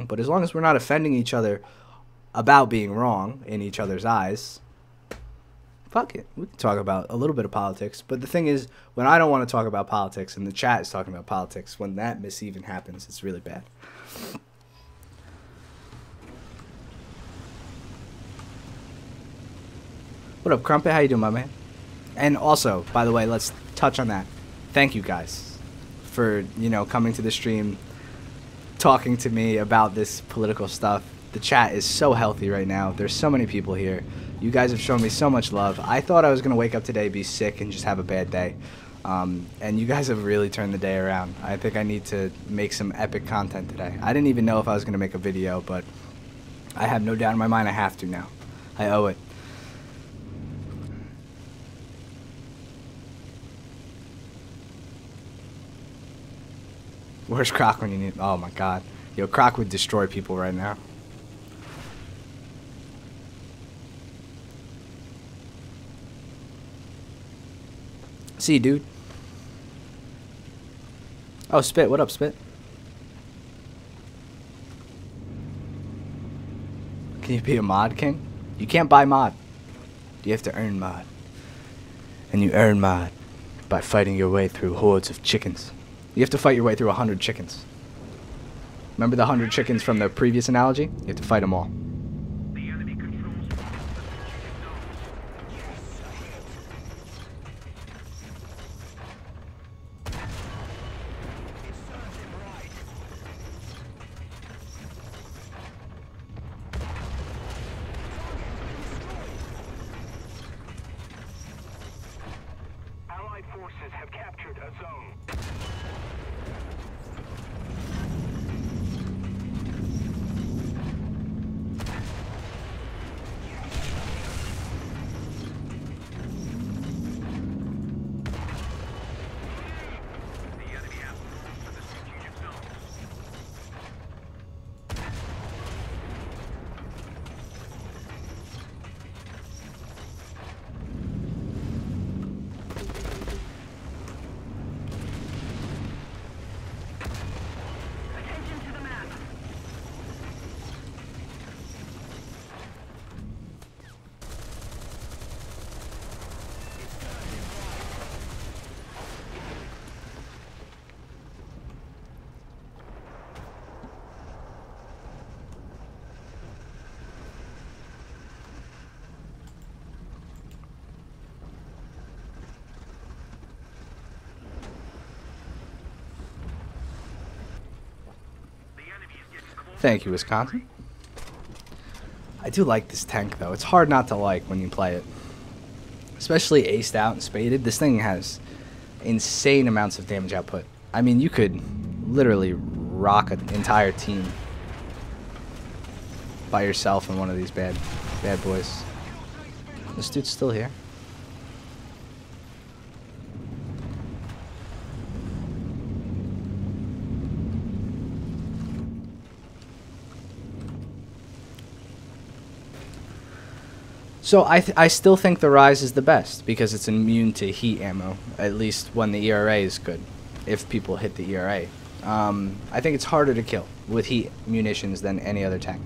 but as long as we're not offending each other about being wrong in each other's eyes, fuck it. We can talk about a little bit of politics. But the thing is, when I don't want to talk about politics and the chat is talking about politics, when that miss even happens, it's really bad. What up, Crumpet? How you doing, my man? And also, by the way, let's touch on that. Thank you guys for, you know, coming to the stream, talking to me about this political stuff. The chat is so healthy right now. There's so many people here. You guys have shown me so much love. I thought I was going to wake up today, be sick, and just have a bad day. And you guys have really turned the day around. I think I need to make some epic content today. I didn't even know if I was going to make a video, but I have no doubt in my mind I have to now. I owe it. Where's Croc when you need... Oh, my God. Yo, Croc would destroy people right now. See you, dude. Oh, Spit. What up, Spit? Can you be a mod king? You can't buy mod. You have to earn mod. And you earn mod by fighting your way through hordes of chickens. You have to fight your way through 100 chickens. Remember the 100 chickens from the previous analogy? You have to fight them all. Allied forces have captured a zone. Thank you, Wisconsin. I do like this tank, though. It's hard not to like when you play it. Especially aced out and spaded. This thing has insane amounts of damage output. I mean, you could literally rock an entire team by yourself in one of these bad boys. This dude's still here. So I still think the Rise is the best because it's immune to heat ammo, at least when the ERA is good, if people hit the ERA. I think it's harder to kill with heat munitions than any other tank.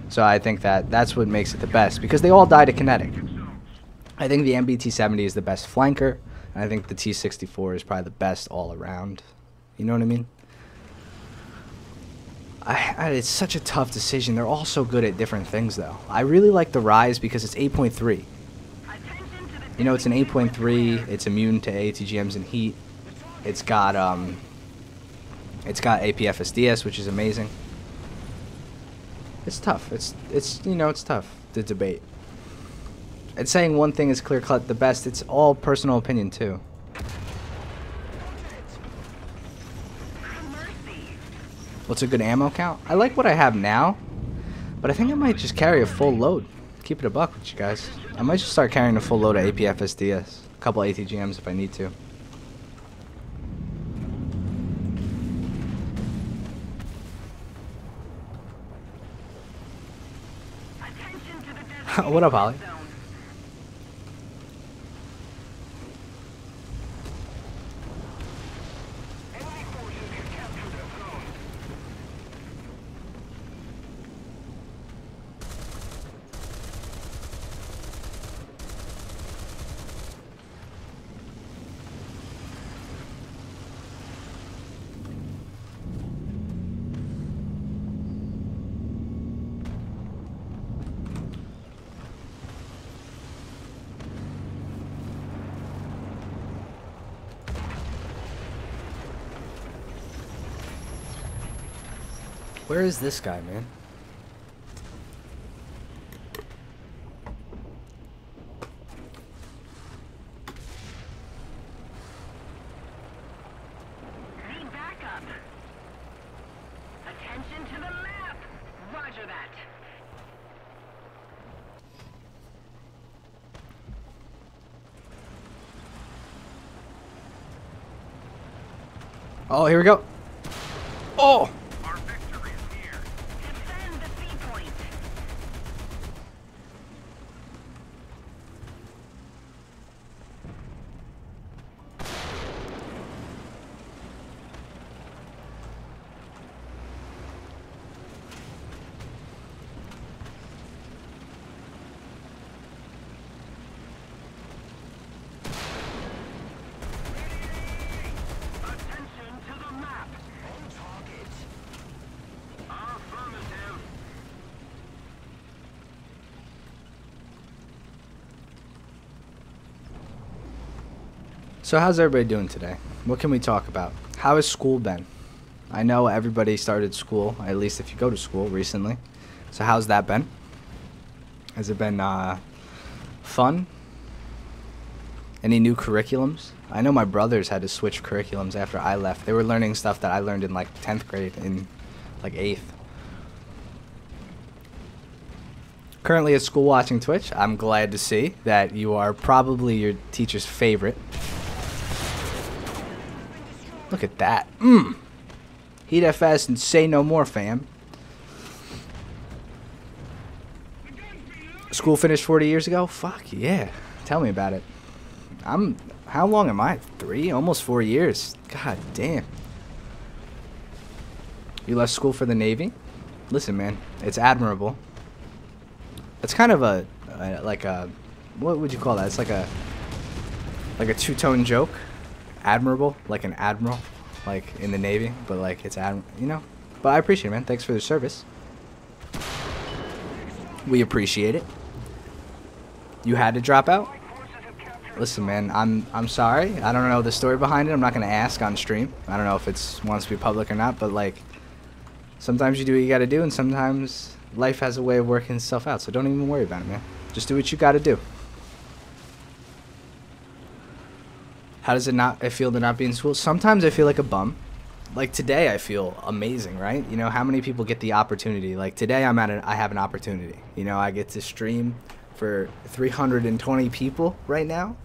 So I think that's what makes it the best because they all die to kinetic. I think the MBT-70 is the best flanker, and I think the T-64 is probably the best all around. You know what I mean? It's such a tough decision. They're all so good at different things, though. I really like the Rise because it's 8.3. You know, it's an 8.3. It's immune to ATGMs and heat. It's got APFSDS, which is amazing. It's tough. It's you know, it's tough to debate. And saying one thing is clear-cut the best, it's all personal opinion too. What's a good ammo count? I like what I have now, but I think I might just carry a full load. Keep it a buck with you guys. I might just start carrying a full load of APFSDS. A couple ATGMs if I need to. What up, Holly? Where is this guy, man? Need backup. Attention to the map. Roger that. Oh, here we go. Oh! Our victory is near. Defend the sea point. Attention to the map. On target. Affirmative. So how's everybody doing today? What can we talk about? How has school been? I know everybody started school, at least if you go to school recently. So how's that been? Has it been fun? Any new curriculums? I know my brothers had to switch curriculums after I left. They were learning stuff that I learned in like 10th grade, in like 8th. Currently at school watching Twitch. I'm glad to see that you are probably your teacher's favorite. Look at that. Heat FS and say no more, fam. School finished 40 years ago? Fuck yeah. Tell me about it. How long am I? 3? Almost 4 years. God damn. You left school for the Navy? Listen, man, it's admirable. It's kind of a like a, what would you call that? It's like a two-tone joke. Admirable, like an admiral, like in the Navy, but like it's you know. But I appreciate it, man. Thanks for the service. We appreciate it. You had to drop out? Listen, man, I'm sorry. I don't know the story behind it. I'm not gonna ask on stream. I don't know if it's wants to be public or not, but like sometimes you do what you gotta do, and sometimes life has a way of working itself out. So don't even worry about it, man. Just do what you gotta do. How does it feel to not be in school? Sometimes I feel like a bum. Like today I feel amazing, right? You know, how many people get the opportunity? Like today I have an opportunity. You know, I get to stream for 320 people right now.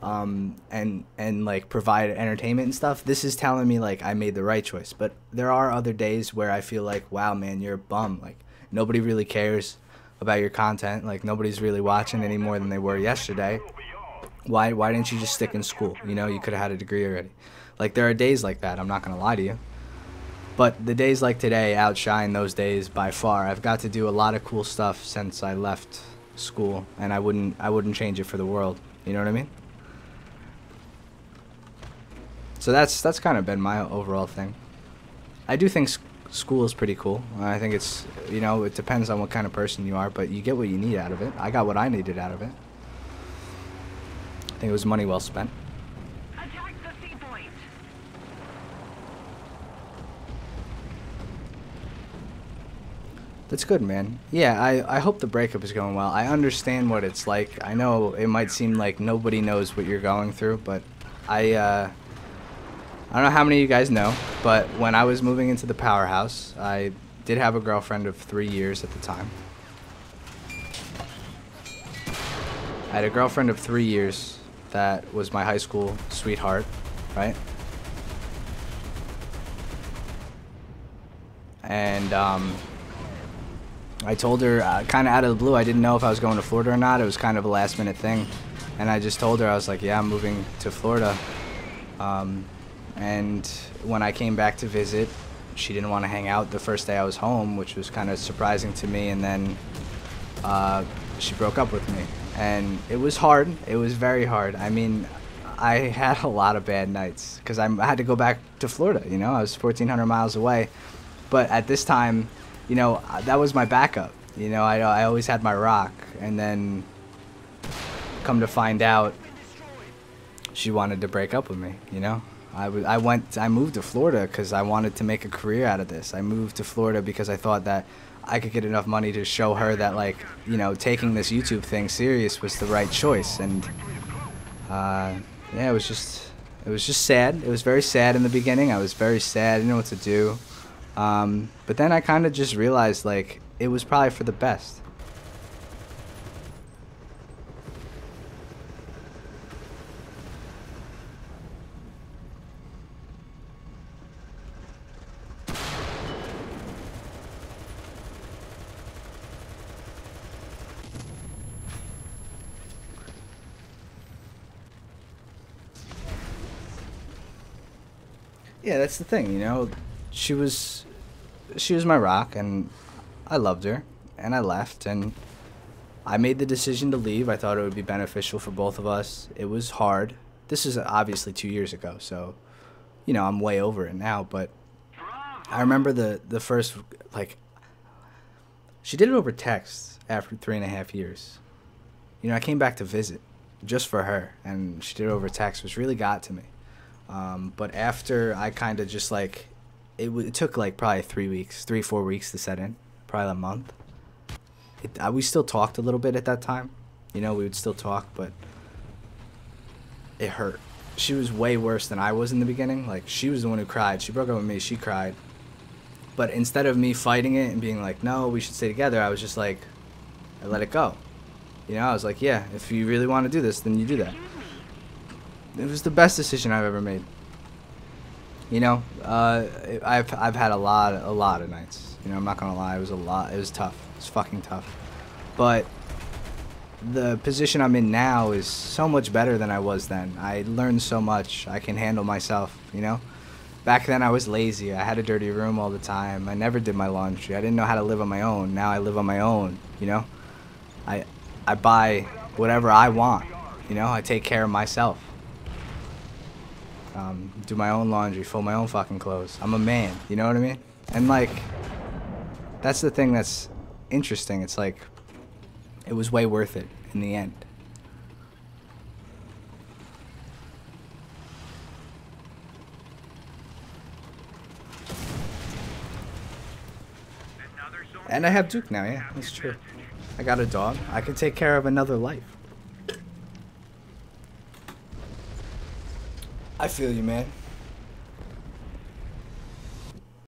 And like provide entertainment and stuff. This is telling me like I made the right choice. But there are other days where I feel like, wow, man, you're a bum. Like nobody really cares about your content. Like nobody's really watching any more than they were yesterday. Why didn't you just stick in school? You know, you could have had a degree already. Like there are days like that. I'm not gonna lie to you. But the days like today outshine those days by far. I've got to do a lot of cool stuff since I left school, and I wouldn't change it for the world. You know what I mean? So that's kind of been my overall thing. I do think school is pretty cool. I think it's, you know, it depends on what kind of person you are, but you get what you need out of it. I got what I needed out of it. I think it was money well spent. Attack the sea point. That's good, man. Yeah, I hope the breakup is going well. I understand what it's like. I know it might seem like nobody knows what you're going through, but I don't know how many of you guys know, but when I was moving into the powerhouse, I did have a girlfriend of 3 years at the time. I had a girlfriend of 3 years that was my high school sweetheart, right? And I told her kind of out of the blue. I didn't know if I was going to Florida or not. It was kind of a last minute thing. And I just told her, I was like, yeah, I'm moving to Florida. And when I came back to visit, she didn't want to hang out the first day I was home, which was kind of surprising to me. And then she broke up with me. And it was hard. It was very hard. I mean, I had a lot of bad nights because I had to go back to Florida. You know, I was 1,400 miles away. But at this time, you know, that was my backup. You know, I always had my rock. And then come to find out, she wanted to break up with me, you know? I moved to Florida because I wanted to make a career out of this. I moved to Florida because I thought that I could get enough money to show her that, like, you know, taking this YouTube thing serious was the right choice. And yeah, it was just sad. It was very sad in the beginning. I was very sad. I didn't know what to do. But then I kind of just realized, like, it was probably for the best. Yeah, that's the thing, you know. She was my rock, and I loved her, and I left, and I made the decision to leave. I thought it would be beneficial for both of us. It was hard. This is obviously 2 years ago, so, you know, I'm way over it now, but I remember the first, like, she did it over text after 3.5 years. You know, I came back to visit just for her, and she did it over text, which really got to me. But after I kind of just, like, it took like probably 3-4 weeks to set in, probably a month. We still talked a little bit at that time, you know, we would still talk, but it hurt. She was way worse than I was in the beginning. Like, she was the one who cried. She broke up with me, she cried. But instead of me fighting it and being like, no, we should stay together, I was just like, I let it go. You know, I was like, yeah, if you really want to do this, then you do that. It was the best decision I've ever made. You know, I've had a lot of nights. You know, I'm not gonna lie, it was a lot. It was tough. It was fucking tough. But the position I'm in now is so much better than I was then. I learned so much. I can handle myself. You know, back then I was lazy. I had a dirty room all the time. I never did my laundry. I didn't know how to live on my own. Now I live on my own. You know, I buy whatever I want. You know, I take care of myself. Do my own laundry, fold my own fucking clothes. I'm a man, you know what I mean? And, like, that's the thing that's interesting. It's like, it was way worth it in the end. And I have Duke now, yeah, that's true. I got a dog. I can take care of another life. I feel you, man.